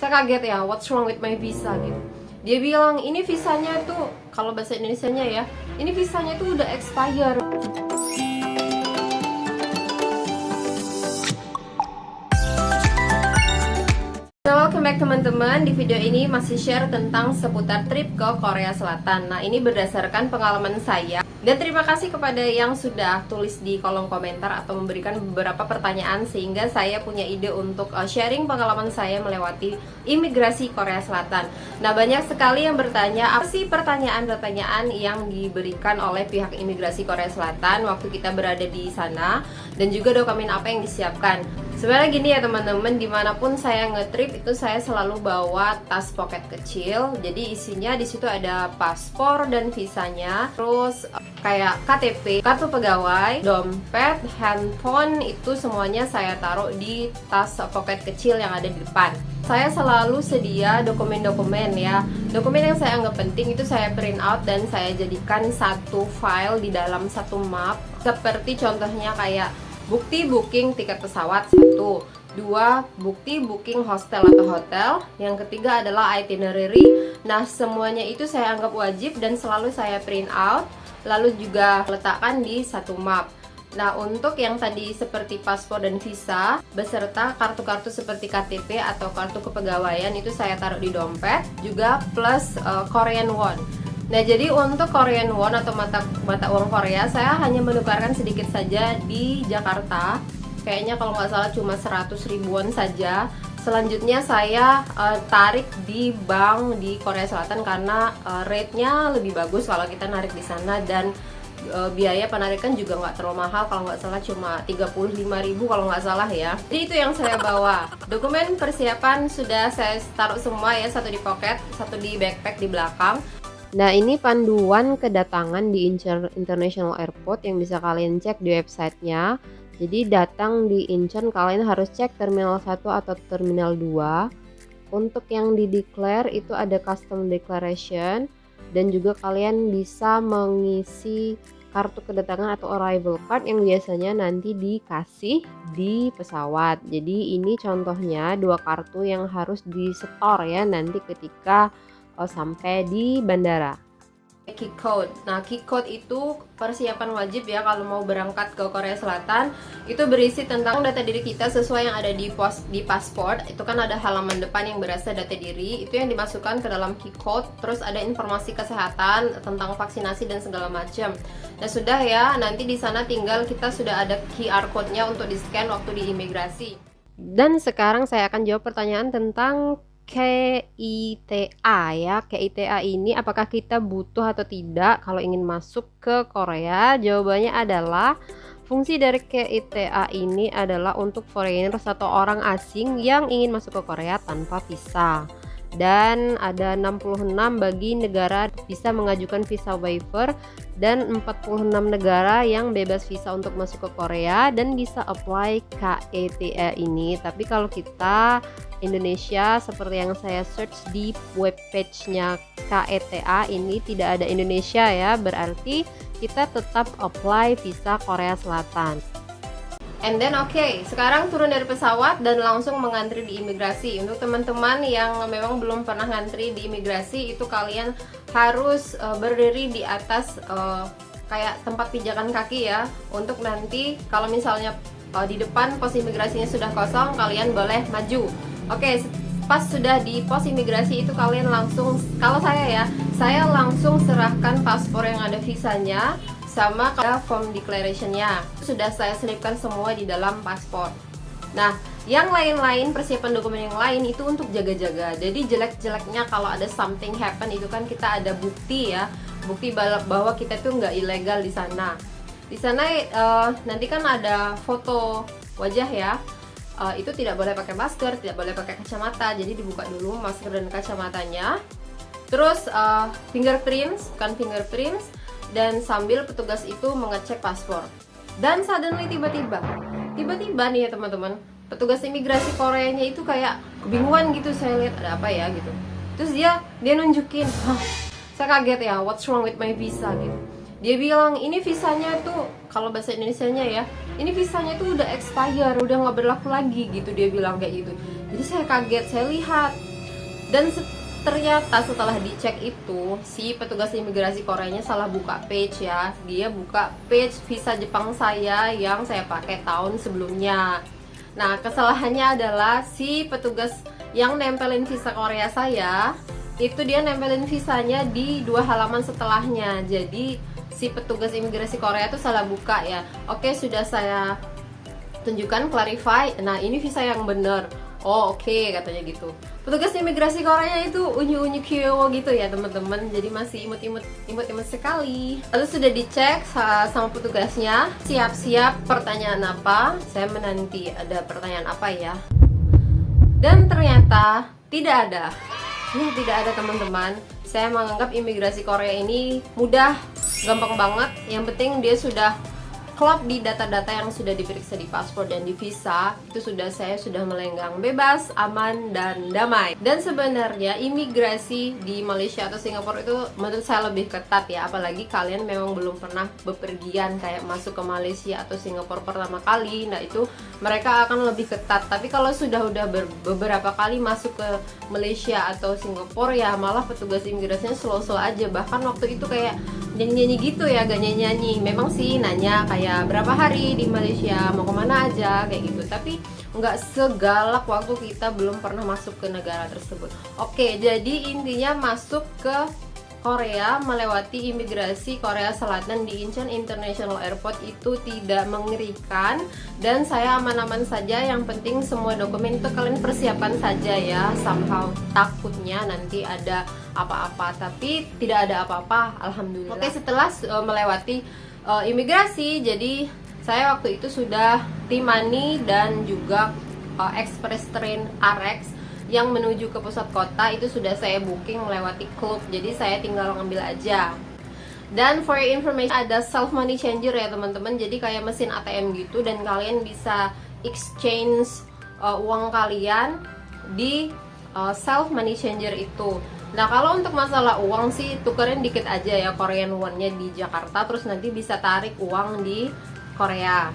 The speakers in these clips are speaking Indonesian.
Saya kaget ya, what's wrong with my visa gitu. Dia bilang ini visanya tuh, kalau bahasa Indonesianya ya, ini visanya tuh udah expire. Nah, welcome back teman-teman. Di video ini masih share tentang seputar trip ke Korea Selatan. Nah, ini berdasarkan pengalaman saya. Dan terima kasih kepada yang sudah tulis di kolom komentar atau memberikan beberapa pertanyaan sehingga saya punya ide untuk sharing pengalaman saya melewati imigrasi Korea Selatan. Nah, banyak sekali yang bertanya, apa sih pertanyaan-pertanyaan yang diberikan oleh pihak imigrasi Korea Selatan waktu kita berada di sana, dan juga dokumen apa yang disiapkan. Sebenarnya gini ya teman-teman, dimanapun saya ngetrip itu saya selalu bawa tas pocket kecil. Jadi isinya di situ ada paspor dan visanya, terus kayak KTP, kartu pegawai, dompet, handphone, itu semuanya saya taruh di tas pocket kecil yang ada di depan. Saya selalu sedia dokumen-dokumen ya. Dokumen yang saya anggap penting itu saya print out dan saya jadikan satu file di dalam satu map. Seperti contohnya kayak bukti booking tiket pesawat 1, 2 bukti booking hostel atau hotel, yang ketiga adalah itinerary. Nah, semuanya itu saya anggap wajib dan selalu saya print out, lalu juga letakkan di satu map. Nah, untuk yang tadi seperti paspor dan visa beserta kartu-kartu seperti KTP atau kartu kepegawaian itu saya taruh di dompet, juga plus Korean won. Nah, jadi untuk Korean won atau mata uang Korea, saya hanya menukarkan sedikit saja di Jakarta. Kayaknya kalau nggak salah cuma 100 ribuan saja. Selanjutnya saya tarik di bank di Korea Selatan karena rate-nya lebih bagus kalau kita narik di sana, dan biaya penarikan juga nggak terlalu mahal, kalau nggak salah cuma 35.000 kalau nggak salah ya. Jadi itu yang saya bawa. Dokumen persiapan sudah saya taruh semua ya, satu di pocket, satu di backpack di belakang. Nah, ini panduan kedatangan di Incheon International Airport yang bisa kalian cek di websitenya. Jadi datang di Incheon kalian harus cek terminal 1 atau terminal 2. Untuk yang di declare itu ada custom declaration, dan juga kalian bisa mengisi kartu kedatangan atau arrival card yang biasanya nanti dikasih di pesawat. Jadi ini contohnya dua kartu yang harus di-store ya nanti ketika sampai di bandara. Key code. Nah, key code itu persiapan wajib ya kalau mau berangkat ke Korea Selatan. Itu berisi tentang data diri kita sesuai yang ada di paspor. Itu kan ada halaman depan yang berasa data diri, itu yang dimasukkan ke dalam key code. Terus ada informasi kesehatan tentang vaksinasi dan segala macam. Nah, sudah ya, nanti di sana tinggal kita sudah ada QR code-nya untuk di-scan waktu di imigrasi. Dan sekarang saya akan jawab pertanyaan tentang KITA ya. KITA ini apakah kita butuh atau tidak kalau ingin masuk ke Korea? Jawabannya adalah fungsi dari KITA ini adalah untuk foreigners atau orang asing yang ingin masuk ke Korea tanpa visa. Dan ada 66 bagi negara bisa mengajukan visa waiver, dan 46 negara yang bebas visa untuk masuk ke Korea dan bisa apply KETA ini. Tapi kalau kita Indonesia, seperti yang saya search di webpage-nya KETA ini tidak ada Indonesia ya, berarti kita tetap apply visa Korea Selatan. And then sekarang turun dari pesawat dan langsung mengantri di imigrasi. Untuk teman-teman yang memang belum pernah ngantri di imigrasi, itu kalian harus berdiri di atas kayak tempat pijakan kaki ya. Untuk nanti kalau misalnya di depan pos imigrasinya sudah kosong, kalian boleh maju. Pas sudah di pos imigrasi itu kalian langsung, kalau saya langsung serahkan paspor yang ada visanya sama form declaration-nya. Sudah saya selipkan semua di dalam paspor. Nah, yang lain-lain, persiapan dokumen yang lain itu untuk jaga-jaga. Jadi jelek-jeleknya kalau ada something happen itu kan kita ada bukti ya, bukti bahwa kita tuh nggak ilegal di sana. Di sana nanti kan ada foto wajah ya. Itu tidak boleh pakai masker, tidak boleh pakai kacamata. Jadi dibuka dulu masker dan kacamatanya. Terus fingerprints, dan sambil petugas itu mengecek paspor. Dan suddenly tiba-tiba nih ya teman-teman, petugas imigrasi Koreanya itu kayak kebingungan gitu. Saya lihat ada apa ya gitu. Terus dia nunjukin, saya kaget ya, what's wrong with my visa gitu. Dia bilang ini visanya tuh, kalau bahasa Indonesianya ya, ini visanya tuh udah expire, udah nggak berlaku lagi gitu. Dia bilang kayak gitu. Jadi saya kaget, saya lihat Dan ternyata setelah dicek itu, si petugas imigrasi Koreanya salah buka page ya. Dia buka page visa Jepang saya yang saya pakai tahun sebelumnya. Nah, kesalahannya adalah si petugas yang nempelin visa Korea saya, itu dia nempelin visanya di 2 halaman setelahnya. Jadi si petugas imigrasi Korea itu salah buka ya. Oke, sudah saya tunjukkan, clarify. Nah, ini visa yang bener. Oh, oke, katanya gitu. Petugas imigrasi Korea itu unyu-unyu kyo gitu ya teman-teman. Jadi masih imut-imut sekali. Lalu sudah dicek sama petugasnya, siap-siap pertanyaan apa. Saya menanti ada pertanyaan apa ya. Dan ternyata tidak ada. Ya, tidak ada teman-teman. Saya menganggap imigrasi Korea ini mudah, gampang banget. Yang penting dia sudah klop di data-data yang sudah diperiksa di paspor dan di visa, itu saya sudah melenggang bebas, aman, dan damai. Dan sebenarnya imigrasi di Malaysia atau Singapura itu menurut saya lebih ketat ya, apalagi kalian memang belum pernah bepergian kayak masuk ke Malaysia atau Singapura pertama kali. Nah, itu mereka akan lebih ketat. Tapi kalau sudah beberapa kali masuk ke Malaysia atau Singapura ya malah petugas imigrasinya slow-slow aja. Bahkan waktu itu kayak nyanyi-nyanyi gitu ya, gak nyanyi-nyanyi. Memang sih nanya kayak berapa hari di Malaysia, mau kemana aja, kayak gitu. Tapi nggak segalak waktu kita belum pernah masuk ke negara tersebut. Oke, jadi intinya masuk ke Korea melewati imigrasi Korea Selatan di Incheon International Airport itu tidak mengerikan. Dan saya aman-aman saja, yang penting semua dokumen itu kalian persiapkan saja ya. Somehow takutnya nanti ada apa-apa, tapi tidak ada apa-apa, alhamdulillah. Oke, setelah melewati imigrasi, jadi saya waktu itu sudah T-Money dan juga Express Train RX yang menuju ke pusat kota itu sudah saya booking melewati klub, jadi saya tinggal ngambil aja. Dan for your information, ada self money changer ya teman-teman, jadi kayak mesin ATM gitu, dan kalian bisa exchange uang kalian di self money changer itu. Nah, kalau untuk masalah uang sih tukerin dikit aja ya, Korean won-nya di Jakarta, terus nanti bisa tarik uang di Korea.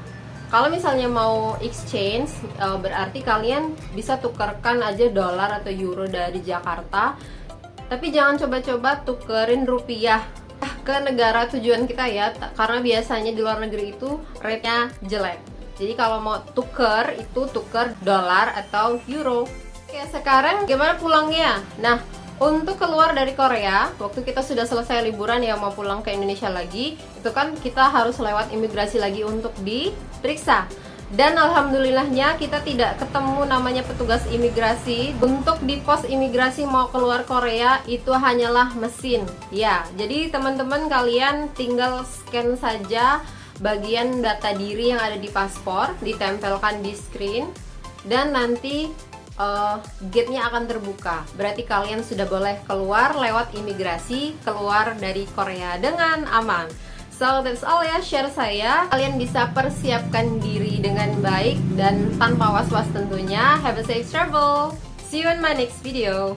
Kalau misalnya mau exchange, berarti kalian bisa tukarkan aja dolar atau euro dari Jakarta. Tapi jangan coba-coba tukerin rupiah ke negara tujuan kita ya, karena biasanya di luar negeri itu rate-nya jelek. Jadi kalau mau tuker, itu tuker dolar atau euro. Oke, sekarang gimana pulangnya? Nah, untuk keluar dari Korea, waktu kita sudah selesai liburan ya, mau pulang ke Indonesia lagi, itu kan kita harus lewat imigrasi lagi untuk diperiksa. Dan alhamdulillahnya kita tidak ketemu namanya petugas imigrasi. Untuk di pos imigrasi mau keluar Korea itu hanyalah mesin. Ya, jadi teman-teman kalian tinggal scan saja bagian data diri yang ada di paspor, ditempelkan di screen, dan nanti gate-nya akan terbuka. Berarti kalian sudah boleh keluar lewat imigrasi, keluar dari Korea dengan aman. So that's all ya share saya. Kalian bisa persiapkan diri dengan baik dan tanpa was-was tentunya. Have a safe travel. See you in my next video.